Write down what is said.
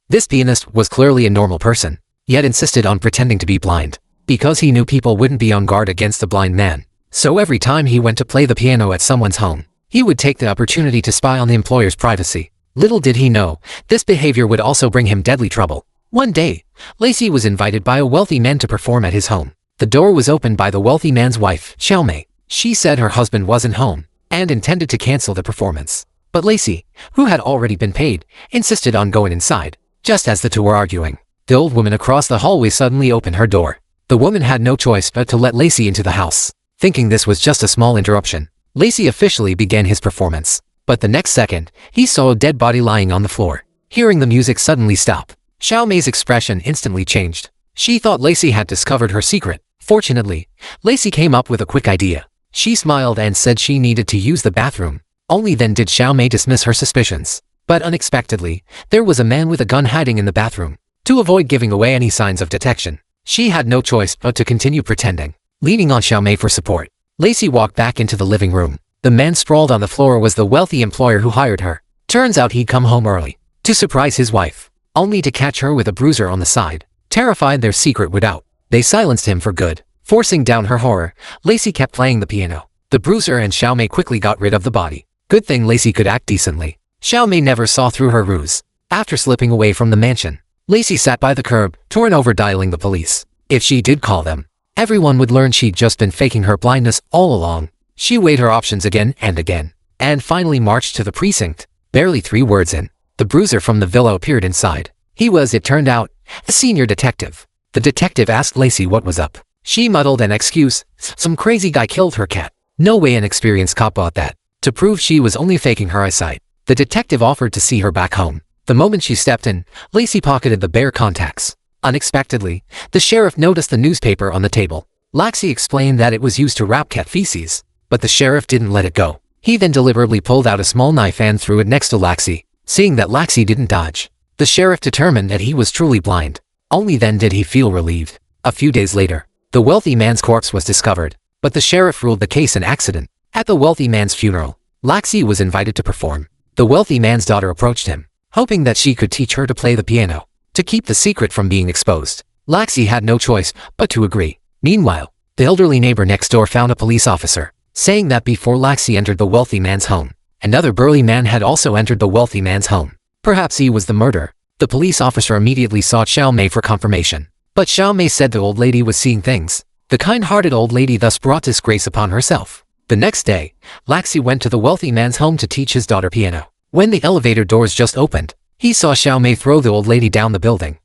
This pianist was clearly a normal person, yet insisted on pretending to be blind, because he knew people wouldn't be on guard against the blind man. So every time he went to play the piano at someone's home, he would take the opportunity to spy on the employer's privacy. Little did he know, this behavior would also bring him deadly trouble. One day, Lacey was invited by a wealthy man to perform at his home. The door was opened by the wealthy man's wife, Xiaomei. She said her husband wasn't home, and intended to cancel the performance. But Lacey, who had already been paid, insisted on going inside. Just as the two were arguing, the old woman across the hallway suddenly opened her door. The woman had no choice but to let Lacey into the house. Thinking this was just a small interruption, Lacey officially began his performance. But the next second, he saw a dead body lying on the floor. Hearing the music suddenly stop, Xiaomei's expression instantly changed. She thought Lacey had discovered her secret. Fortunately, Lacey came up with a quick idea. She smiled and said she needed to use the bathroom. Only then did Xiaomei dismiss her suspicions. But unexpectedly, there was a man with a gun hiding in the bathroom. To avoid giving away any signs of detection, she had no choice but to continue pretending. Leaning on Xiaomei for support, Lacey walked back into the living room. The man sprawled on the floor was the wealthy employer who hired her. Turns out he'd come home early to surprise his wife, only to catch her with a bruiser on the side. Terrified their secret would out, they silenced him for good. Forcing down her horror, Lacey kept playing the piano. The bruiser and Xiaomei quickly got rid of the body. Good thing Lacey could act decently. Xiaomei never saw through her ruse. After slipping away from the mansion, Lacey sat by the curb, torn over dialing the police. If she did call them, everyone would learn she'd just been faking her blindness all along. She weighed her options again, and finally marched to the precinct. Barely 3 words in, the bruiser from the villa appeared inside. He was, it turned out, a senior detective. The detective asked Lacey what was up. She muddled an excuse. Some crazy guy killed her cat. No way an experienced cop bought that. To prove she was only faking her eyesight, the detective offered to see her back home. The moment she stepped in, Lacey pocketed the bare contacts. Unexpectedly, the sheriff noticed the newspaper on the table. Lacey explained that it was used to wrap cat feces, but the sheriff didn't let it go. He then deliberately pulled out a small knife and threw it next to Lacey. Seeing that Lacey didn't dodge, the sheriff determined that he was truly blind. Only then did he feel relieved. A few days later, the wealthy man's corpse was discovered, but the sheriff ruled the case an accident. At the wealthy man's funeral, Lacey was invited to perform. The wealthy man's daughter approached him, hoping that she could teach her to play the piano. To keep the secret from being exposed, Lacey had no choice but to agree. Meanwhile, the elderly neighbor next door found a police officer, saying that before Lacey entered the wealthy man's home, another burly man had also entered the wealthy man's home. Perhaps he was the murderer. The police officer immediately sought Xiaomei for confirmation. But Xiaomei said the old lady was seeing things. The kind-hearted old lady thus brought disgrace upon herself. The next day, Lacey went to the wealthy man's home to teach his daughter piano. When the elevator doors just opened, he saw Xiaomei throw the old lady down the building.